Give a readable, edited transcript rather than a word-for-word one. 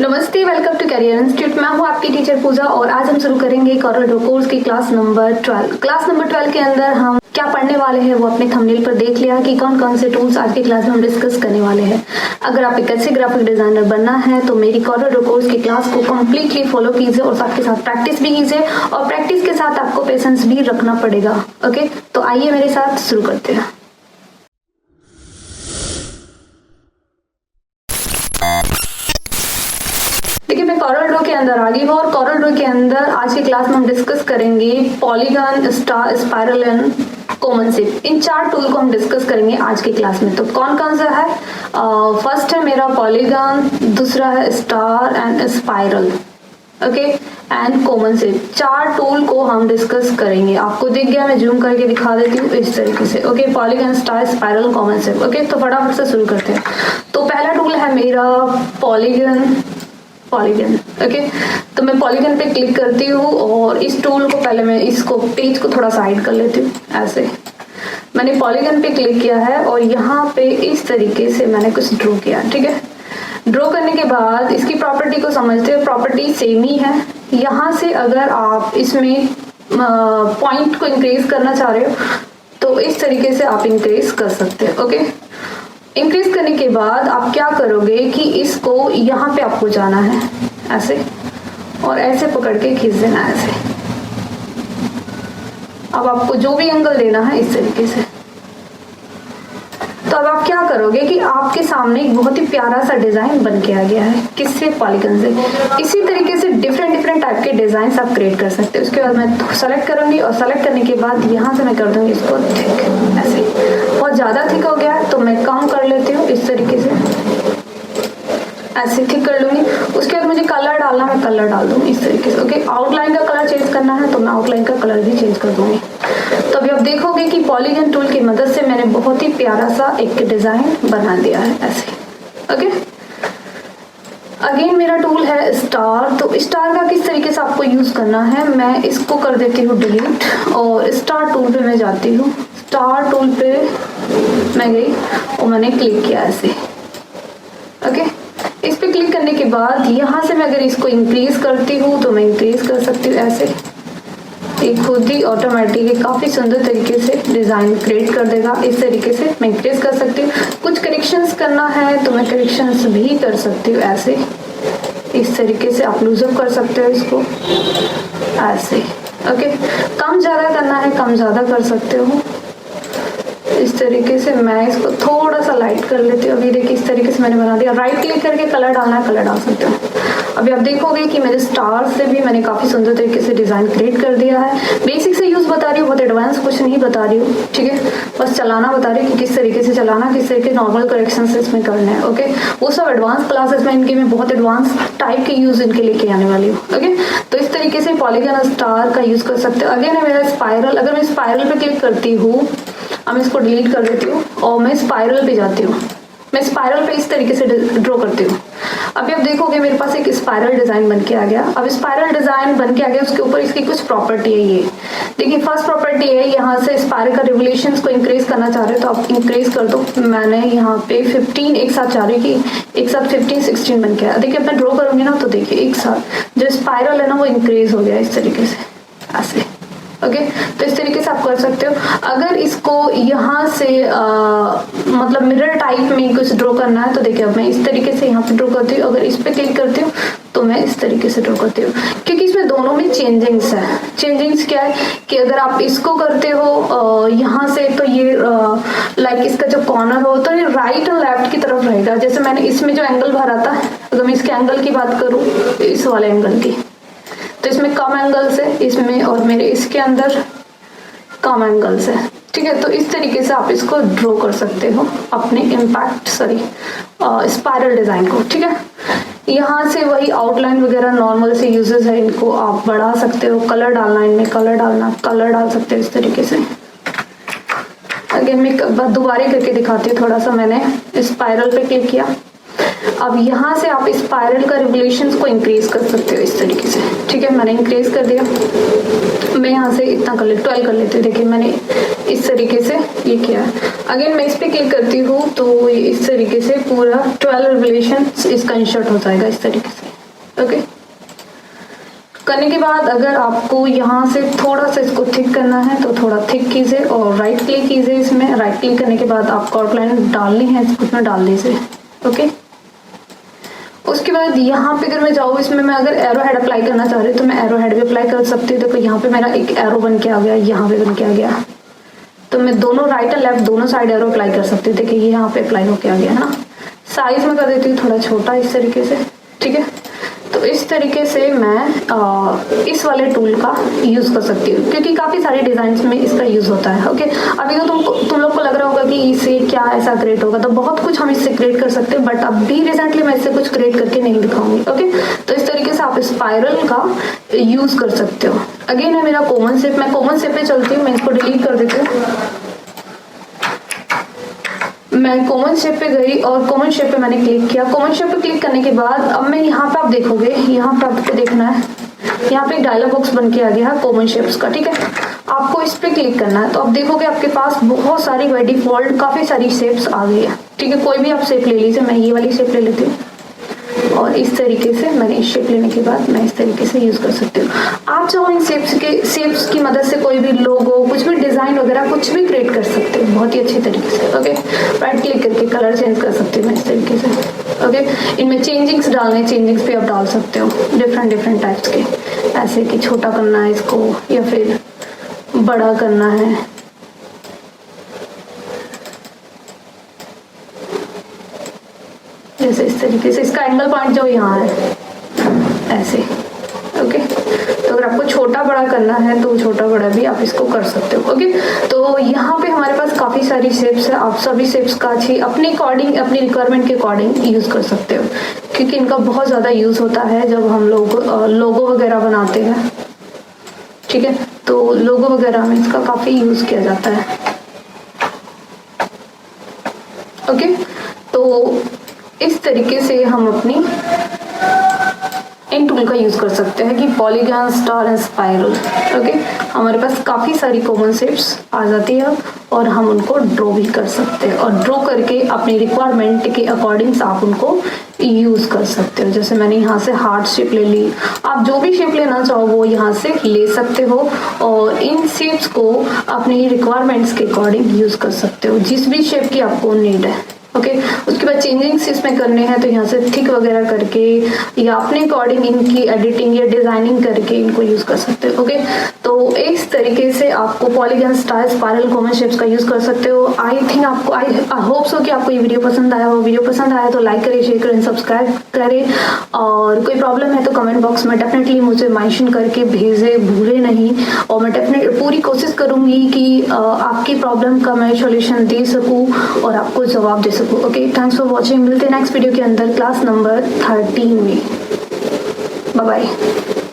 नमस्ते, welcome to career institute. मैं हूँ आपकी टीचर पूजा और आज हम शुरू करेंगे कॉरल कोर्स की क्लास नंबर 12। क्लास नंबर 12 के अंदर हम क्या पढ़ने वाले हैं वो अपने थंबनेल पर देख लिया कि कौन कौन से टूल्स आज की क्लास में हम डिस्कस करने वाले हैं। अगर आप एक अच्छे ग्राफिक डिजाइनर बनना है तो मेरी कॉरल कोर्स की क्लास को कम्प्लीटली फॉलो कीजिए और साथ के साथ प्रैक्टिस भी कीजिए और प्रैक्टिस के साथ आपको पेशेंस भी रखना पड़ेगा। ओके, तो आइए मेरे साथ शुरू करते हैं। देखिए, मैं कॉरल ड्रॉ के अंदर आ गई हूँ और कॉरल ड्रॉ के अंदर आज की क्लास में हम डिस्कस करेंगे polygon, star, spiral and common shape. In 4 tool को हम डिस्कस करेंगे आज की क्लास में। तो कौन कौन सा है? फर्स्ट है मेरा पॉलीगन, दूसरा है star and spiral, okay, and common shape. 4 tool को हम डिस्कस करेंगे। आपको दिख गया, मैं जूम करके दिखा देती हूँ इस तरीके से। Okay, polygon, star, spiral, common shape. Okay, तो फटाफट से शुरू करते हैं। तो पहला टूल है मेरा पॉलीगन। ओके, तो मैं पॉलीगन पे क्लिक करती हूँ और इस टूल को पहले मैं इसको पेज को थोड़ा साइड कर लेती हूँ। ऐसे मैंने पॉलीगन पे क्लिक किया है और यहाँ पे इस तरीके से मैंने कुछ ड्रॉ किया। ठीक है, ड्रॉ करने के बाद इसकी प्रॉपर्टी को समझते हो। प्रॉपर्टी सेम ही है। यहाँ से अगर आप इसमें पॉइंट को इंक्रीज करना चाह रहे हो तो इस तरीके से आप इंक्रीज कर सकते हो। ओके, इंक्रीज करने के बाद आप क्या करोगे कि इसको यहाँ पे आपको जाना है ऐसे और ऐसे पकड़ के खींच देना है ऐसे। अब आपको जो भी एंगल देना है इस तरीके से। तो अब आप क्या करोगे कि आपके सामने एक बहुत ही प्यारा सा डिजाइन बन के आ गया है। किससे? पॉलीगन से। इसी तरीके से डिफरेंट टाइप के डिजाइन आप क्रिएट कर सकते हो। उसके बाद मैं सेलेक्ट करूंगी और सेलेक्ट करने के बाद यहाँ से मैं कर दूंगी इसको थिक। ऐसे बहुत ज्यादा थिक हो गया है तो मैं कम कर लेती हूँ इस तरीके से, ऐसे थिक कर लूंगी। उसके बाद मुझे कलर डालना, मैं कलर डाल दूंगी इस तरीके से। ओके, आउटलाइन का कलर चेंज करना है तो मैं आउटलाइन का कलर भी चेंज कर दूंगी। तो अभी आप देखोगे कि पॉलीगन टूल की मदद से मैंने बहुत ही प्यारा सा एक डिजाइन बना दिया है ऐसे। ओके, अगेन मेरा टूल है स्टार। तो स्टार का किस तरीके से आपको यूज करना है, मैं इसको कर देती हूँ डिलीट और स्टार टूल पे मैं जाती हूँ। स्टार टूल पे मैं गई और मैंने क्लिक किया ऐसे। ओके, इस पे क्लिक करने के बाद यहाँ से मैं अगर इसको इंक्रीज करती हूँ तो मैं इंक्रीज कर सकती हूँ ऐसे। ये खुद ही ऑटोमेटिक काफी सुंदर तरीके से डिजाइन क्रिएट कर देगा। इस तरीके से मैं इंक्रीज कर सकती हूँ। कुछ करेक्शंस करना है तो मैं करेक्शंस भी कर सकती हूँ ऐसे। इस तरीके से आप लूजअप कर सकते हो इसको ऐसे। ओके, कम ज्यादा करना है कम ज्यादा कर सकते हो इस तरीके से। मैं इसको थोड़ा सा लाइट कर लेती हूँ। अभी देखिए इस तरीके से मैंने बना दिया। राइट क्लिक करके कलर डालना है, कलर डाल सकते हो। अभी आप देखोगे कि मेरे स्टार से भी मैंने काफी सुंदर तरीके से डिजाइन क्रिएट कर दिया है। बेसिक से यूज बता रही हूँ, बहुत एडवांस कुछ नहीं बता रही हूँ। ठीक है, बस चलाना बता रही हूँ कि किस तरीके से चलाना, किस तरीके नॉर्मल करेक्शन इसमें करने हैं। ओके, वो सब एडवांस क्लासेस में इनके मैं बहुत एडवांस टाइप के यूज इनके लेके आने वाली हूँ। ओके, तो इस तरीके से पॉलीगन स्टार का यूज कर सकते हो। अगेन है मेरा स्पाइरल। अगर मैं स्पाइरल पे क्लिक करती हूँ, अब मैं इसको डिलीट कर देती हूँ और मैं स्पाइरल पे जाती हूँ। मैं स्पाइरल पे इस तरीके से ड्रॉ करती हूँ। अभी आप देखोगे मेरे पास एक स्पाइरल डिजाइन बन के आ गया। अब स्पाइरल डिजाइन बन के आ गया, उसके ऊपर इसकी कुछ प्रॉपर्टी है। ये देखिए, फर्स्ट प्रॉपर्टी है यहाँ से स्पाइरल का रिवोल्यूशंस को इंक्रीज करना चाह रहे हो तो आप इंक्रीज कर दो। मैंने यहाँ पे 15 एक साथ चाह रही कि एक साथ 15 16 बन के आया। देखिए, अब मैं ड्रॉ करूंगी ना तो देखिए एक साथ जो स्पाइरल है ना वो इंक्रीज हो गया इस तरीके से ऐसे। ओके, तो इस तरीके से आप कर सकते हो। अगर इसको यहाँ से मतलब मिरर टाइप में कुछ ड्रॉ करना है तो देखिए अब मैं इस तरीके से यहाँ पे ड्रॉ करती हूँ। अगर इस पे क्लिक करती हूँ तो मैं इस तरीके से ड्रॉ करती हूँ, क्योंकि इसमें दोनों में चेंजिंग्स है। चेंजिंग्स क्या है कि अगर आप इसको करते हो यहाँ से तो ये लाइक इसका जो कॉर्नर हो तो ये राइट और लेफ्ट की तरफ रहेगा। जैसे मैंने इसमें जो एंगल भरा था, अगर मैं इसके एंगल की बात करूँ, इस वाले एंगल की, तो इसमें कम एंगल्स है इसमें और मेरे इसके अंदर कम एंगल्स है। ठीक है, तो इस तरीके से आप इसको ड्रॉ कर सकते हो अपने स्पाइरल डिजाइन को। ठीक है, यहाँ से वही आउटलाइन वगैरह नॉर्मल से यूजेस है, इनको आप बढ़ा सकते हो। कलर डालना, इनमें कलर डालना, कलर डाल सकते हो इस तरीके से। अगेन मैं दोबारा करके दिखाती हूँ। थोड़ा सा मैंने स्पाइरल पे क्लिक किया। अब यहाँ से आप स्पाइरल का रिवोल्यूशंस को इंक्रीज कर सकते हो इस तरीके से। ठीक है, मैंने इंक्रीज कर दिया। मैं यहाँ से इतना कर लेती 12 कर लेती हूँ। देखिए मैंने इस तरीके से ये किया है। अगेन मैं इस पे क्लिक करती हूँ तो इस तरीके से पूरा 12 रिवोल्यूशंस इसका इंसर्ट हो जाएगा इस तरीके से। ओके। करने के बाद अगर आपको यहाँ से थोड़ा सा इसको थिक करना है तो थोड़ा थिक कीजिए और राइट क्लिक कीजिए। इसमें राइट क्लिक करने के बाद आपको आउटलाइन डालनी है, इसमें डाल दीजिए। ओके। उसके बाद यहाँ पे अगर मैं जाऊँ, इसमें मैं अगर एरो हेड अप्लाई करना चाह रही हूँ तो मैं एरो हेड भी अप्लाई कर सकती हूँ। देखो यहाँ पे मेरा एक एरो बन के आ गया, यहाँ पे बन के आ गया, तो मैं दोनों राइट और लेफ्ट दोनों साइड एरो अप्लाई कर सकती हूँ। देखिए ये यहाँ पे अप्लाई होके आ गया है ना। साइज में कर देती हूँ थोड़ा छोटा इस तरीके से, ठीक है। तो इस तरीके से मैं इस वाले टूल का यूज़ कर सकती हूँ, क्योंकि काफ़ी सारे डिज़ाइंस में इसका यूज़ होता है। ओके। अभी तो तुम लोग को लग रहा होगा कि इससे क्या ऐसा क्रिएट होगा, तो बहुत कुछ हम इससे क्रिएट कर सकते हैं, बट अभी रिसेंटली मैं इससे कुछ क्रिएट करके नहीं दिखाऊंगी। ओके। तो इस तरीके से आप स्पाइरल का यूज़ कर सकते हो। अगेन है मेरा कॉमन शेप, मैं कॉमन शेप पे चलती हूँ, मैं इसको डिलीट कर देती हूँ। मैं कॉमन शेप पे गई और कॉमन शेप पे मैंने क्लिक किया। कॉमन शेप पे क्लिक करने के बाद अब मैं यहाँ पे आप देखोगे, यहाँ पे आपको देखना है, यहाँ पे एक डायलॉग बॉक्स बन के आ गया है कॉमन शेप्स का, ठीक है। आपको इस पे क्लिक करना है तो आप देखोगे आपके पास बहुत सारी बाय डिफॉल्ट काफी सारी शेप्स आ गई है, ठीक है। कोई भी आप शेप ले लीजिए, मैं ये वाली शेप ले लेती हूँ और इस तरीके से मैंने इस शेप लेने के बाद मैं इस तरीके से यूज कर सकती हूँ। आप चाहो इन शेप्स की मदद से कोई भी लोगो, कुछ भी डिजाइन वगैरह कुछ भी क्रिएट कर सकते हो बहुत ही अच्छी तरीके से। ओके। राइट क्लिक करके कलर चेंज कर सकती हूँ मैं इस तरीके से। ओके। इनमें चेंजिंग्स डालने, चेंजिंग्स भी आप डाल सकते हो डिफरेंट टाइप्स के, ऐसे कि छोटा करना है इसको या फिर बड़ा करना है। जैसे इस तरीके से इसका एंगल पॉइंट जो यहाँ है ऐसे। ओके। तो अगर आपको छोटा बड़ा करना है तो छोटा बड़ा भी आप इसको कर सकते हो। ओके। तो यहाँ पे हमारे पास काफी सारी शेप्स है, आप सभी शेप्स का अच्छी अपने अकॉर्डिंग, अपनी रिक्वायरमेंट के अकॉर्डिंग यूज कर सकते हो, क्योंकि इनका बहुत ज्यादा यूज होता है जब हम लोग लोगो वगैरह बनाते हैं, ठीक है। तो लोगो वगैरह में इसका काफी यूज किया जाता है। ओके। तो इस तरीके से हम अपनी इन टूल का यूज कर सकते हैं कि polygon, star and spiral. Okay. हमारे पास काफी सारी कॉमन शेप्स आ जाती है और हम उनको ड्रॉ भी कर सकते हैं और ड्रॉ करके अपनी रिक्वायरमेंट के अकॉर्डिंग आप उनको यूज कर सकते हो। जैसे मैंने यहाँ से हार्ट शेप ले ली, आप जो भी शेप लेना चाहो वो यहाँ से ले सकते हो और इन शेप्स को अपनी रिक्वायरमेंट्स के अकॉर्डिंग यूज कर सकते हो, जिस भी शेप की आपको नीड है। ओके। उसके बाद चेंजिंग्स इसमें करने हैं तो यहाँ से थिक वगैरह करके या अपने अकॉर्डिंग इनकी एडिटिंग या डिजाइनिंग करके इनको यूज कर सकते हो। ओके। तो इस तरीके से आपको polygon, star, spiral, common shapes का यूज कर सकते हो। आई थिंक आपको, आई होप सो कि आपको ये वीडियो पसंद आया हो। वीडियो पसंद आया तो लाइक करें, शेयर करें, सब्सक्राइब करें और कोई प्रॉब्लम है तो कमेंट बॉक्स में डेफिनेटली मुझे मेंशन करके भेजे, भूले नहीं। और मैं डेफिनेटली पूरी कोशिश करूंगी कि आपकी प्रॉब्लम का मैं सॉल्यूशन दे सकूं और आपको जवाब दे सकूं। ओके। Thanks for watching. मिलते हैं नेक्स्ट वीडियो के अंदर क्लास नंबर 13 में। Bye bye.